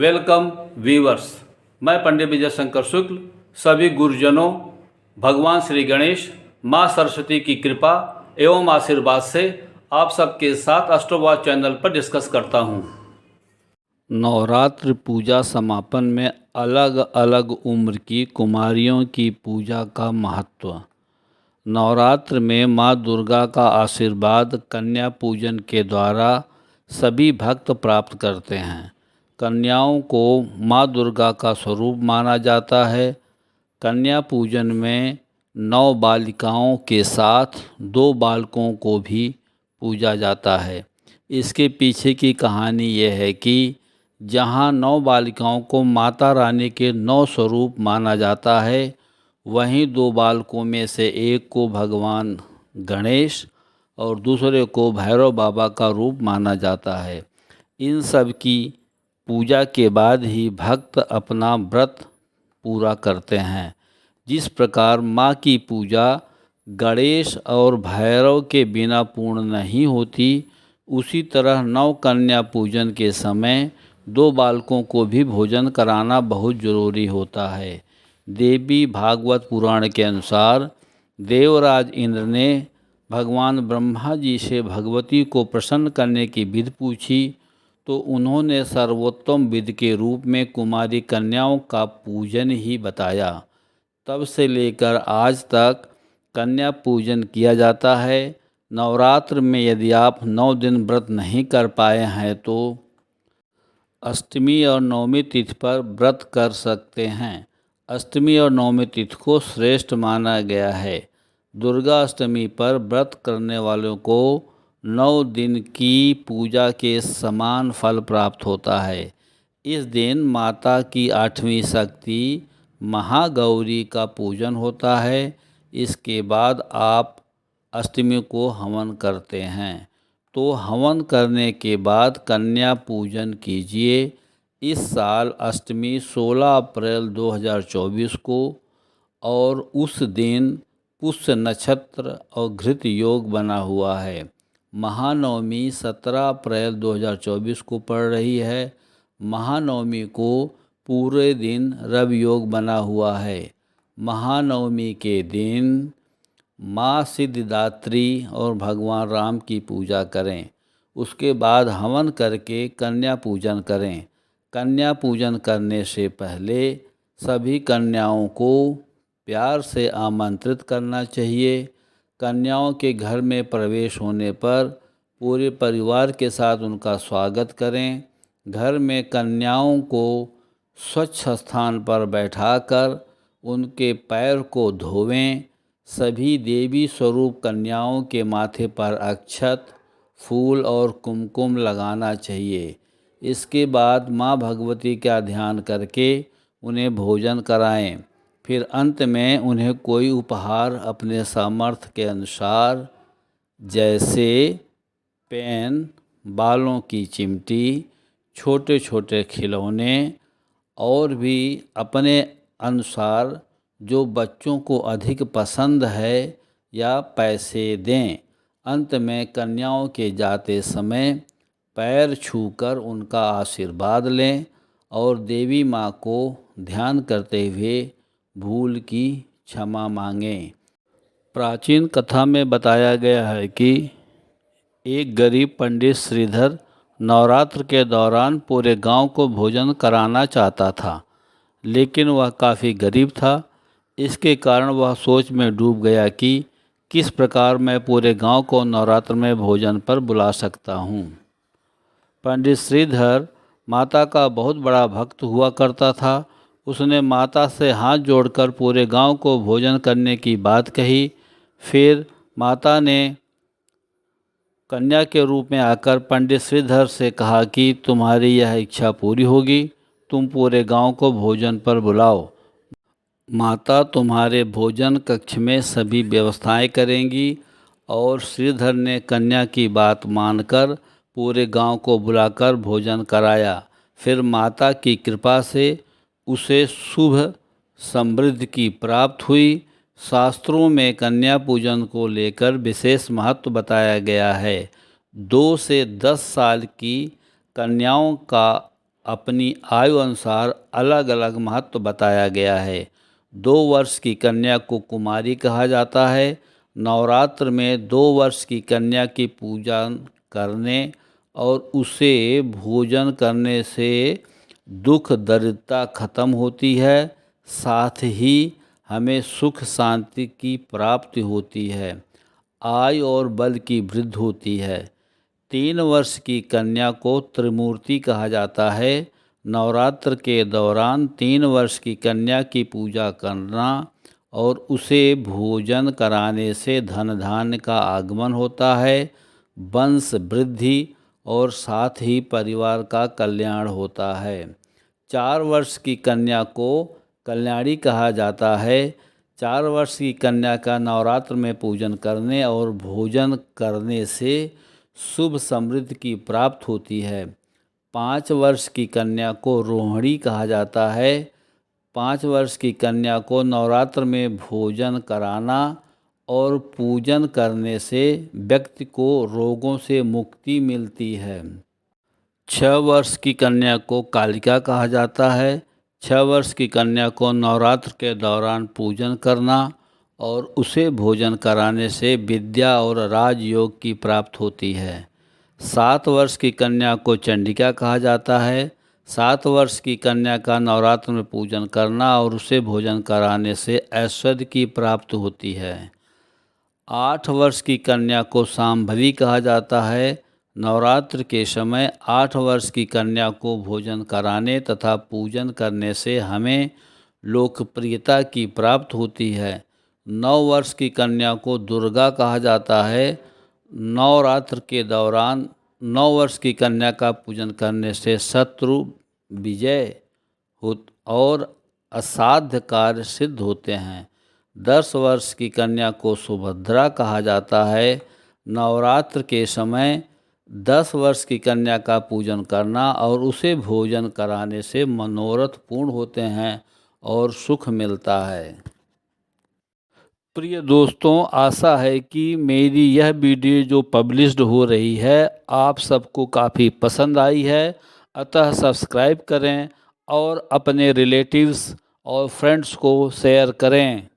Welcome viewers. मैं पंडित विजय शंकर शुक्ल सभी गुरुजनों, भगवान श्री गणेश, माँ सरस्वती की कृपा एवं आशीर्वाद से आप सबके साथ एस्ट्रोवॉच चैनल पर डिस्कस करता हूँ। नवरात्र पूजा समापन में अलग अलग उम्र की कुमारियों की पूजा का महत्व। नवरात्र में माँ दुर्गा का आशीर्वाद कन्या पूजन के द्वारा सभी भक्त प्राप्त करते हैं। कन्याओं को माँ दुर्गा का स्वरूप माना जाता है। कन्या पूजन में 9 बालिकाओं के साथ 2 बालकों को भी पूजा जाता है। इसके पीछे की कहानी यह है कि जहाँ 9 बालिकाओं को माता रानी के 9 स्वरूप माना जाता है, वहीं 2 बालकों में से एक को भगवान गणेश और दूसरे को भैरव बाबा का रूप माना जाता है। इन सब की पूजा के बाद ही भक्त अपना व्रत पूरा करते हैं। जिस प्रकार माँ की पूजा गणेश और भैरव के बिना पूर्ण नहीं होती, उसी तरह 9 कन्या पूजन के समय 2 बालकों को भी भोजन कराना बहुत जरूरी होता है। देवी भागवत पुराण के अनुसार देवराज इंद्र ने भगवान ब्रह्मा जी से भगवती को प्रसन्न करने की विधि पूछी, तो उन्होंने सर्वोत्तम विधि के रूप में कुमारी कन्याओं का पूजन ही बताया। तब से लेकर आज तक कन्या पूजन किया जाता है। नवरात्र में यदि आप 9 दिन व्रत नहीं कर पाए हैं तो अष्टमी और नवमी तिथि पर व्रत कर सकते हैं। अष्टमी और नवमी तिथि को श्रेष्ठ माना गया है। दुर्गा अष्टमी पर व्रत करने वालों को 9 दिन की पूजा के समान फल प्राप्त होता है। इस दिन माता की 8वीं शक्ति महागौरी का पूजन होता है। इसके बाद आप अष्टमी को हवन करते हैं। तो हवन करने के बाद कन्या पूजन कीजिए। इस साल अष्टमी 16 अप्रैल 2024 को और उस दिन पुष्य नक्षत्र और घृत योग बना हुआ है। महानवमी 17 अप्रैल 2024 को पड़ रही है। महानवमी को पूरे दिन रवि योग बना हुआ है। महानवमी के दिन माँ सिद्धिदात्री और भगवान राम की पूजा करें। उसके बाद हवन करके कन्या पूजन करें। कन्या पूजन करने से पहले सभी कन्याओं को प्यार से आमंत्रित करना चाहिए। कन्याओं के घर में प्रवेश होने पर पूरे परिवार के साथ उनका स्वागत करें। घर में कन्याओं को स्वच्छ स्थान पर बैठाकर उनके पैर को धोवें। सभी देवी स्वरूप कन्याओं के माथे पर अक्षत, फूल और कुमकुम लगाना चाहिए। इसके बाद माँ भगवती का ध्यान करके उन्हें भोजन कराएं। फिर अंत में उन्हें कोई उपहार अपने सामर्थ्य के अनुसार, जैसे पेन, बालों की चिमटी, छोटे छोटे खिलौने और भी अपने अनुसार जो बच्चों को अधिक पसंद है या पैसे दें। अंत में कन्याओं के जाते समय पैर छूकर उनका आशीर्वाद लें और देवी माँ को ध्यान करते हुए भूल की क्षमा मांगें। प्राचीन कथा में बताया गया है कि एक गरीब पंडित श्रीधर नवरात्र के दौरान पूरे गांव को भोजन कराना चाहता था, लेकिन वह काफ़ी गरीब था। इसके कारण वह सोच में डूब गया कि किस प्रकार मैं पूरे गांव को नवरात्र में भोजन पर बुला सकता हूँ। पंडित श्रीधर माता का बहुत बड़ा भक्त हुआ करता था। उसने माता से हाथ जोड़कर पूरे गांव को भोजन करने की बात कही। फिर माता ने कन्या के रूप में आकर पंडित श्रीधर से कहा कि तुम्हारी यह इच्छा पूरी होगी, तुम पूरे गांव को भोजन पर बुलाओ। माता तुम्हारे भोजन कक्ष में सभी व्यवस्थाएं करेंगी। और श्रीधर ने कन्या की बात मानकर पूरे गांव को बुलाकर भोजन कराया। फिर माता की कृपा से उसे शुभ समृद्धि की प्राप्त हुई। शास्त्रों में कन्या पूजन को लेकर विशेष महत्व बताया गया है। 2 से 10 साल की कन्याओं का अपनी आयु अनुसार अलग अलग महत्व बताया गया है। 2 वर्ष की कन्या को कुमारी कहा जाता है। नवरात्र में 2 वर्ष की कन्या की पूजा करने और उसे भोजन करने से दुख दरिद्रता खत्म होती है, साथ ही हमें सुख शांति की प्राप्ति होती है, आयु और बल की वृद्धि होती है। 3 वर्ष की कन्या को त्रिमूर्ति कहा जाता है। नवरात्र के दौरान 3 वर्ष की कन्या की पूजा करना और उसे भोजन कराने से धन धान्य का आगमन होता है, वंश वृद्धि और साथ ही परिवार का कल्याण होता है। 4 वर्ष की कन्या को कल्याणी कहा जाता है। 4 वर्ष की कन्या का नवरात्र में पूजन करने और भोजन करने से शुभ समृद्धि की प्राप्त होती है। 5 वर्ष की कन्या को रोहिणी कहा जाता है। 5 वर्ष की कन्या को नवरात्र में भोजन कराना और पूजन करने से व्यक्ति को रोगों से मुक्ति मिलती है। 6 वर्ष की कन्या को कालिका कहा जाता है। 6 वर्ष की कन्या को नवरात्र के दौरान पूजन करना और उसे भोजन कराने से विद्या और राजयोग की प्राप्ति होती है। 7 वर्ष की कन्या को चंडिका कहा जाता है। 7 वर्ष की कन्या का नवरात्र में पूजन करना और उसे भोजन कराने से ऐश्वर्य की प्राप्ति होती है। 8 वर्ष की कन्या को शांभवी कहा जाता है। नवरात्र के समय 8 वर्ष की कन्या को भोजन कराने तथा पूजन करने से हमें लोकप्रियता की प्राप्ति होती है। 9 वर्ष की कन्या को दुर्गा कहा जाता है। नवरात्र के दौरान 9 वर्ष की कन्या का पूजन करने से शत्रु विजय और असाध्य कार्य सिद्ध होते हैं। 10 वर्ष की कन्या को सुभद्रा कहा जाता है। नवरात्र के समय 10 वर्ष की कन्या का पूजन करना और उसे भोजन कराने से मनोरथ पूर्ण होते हैं और सुख मिलता है। प्रिय दोस्तों, आशा है कि मेरी यह वीडियो जो पब्लिश्ड हो रही है आप सबको काफ़ी पसंद आई है। अतः सब्सक्राइब करें और अपने रिलेटिव्स और फ्रेंड्स को शेयर करें।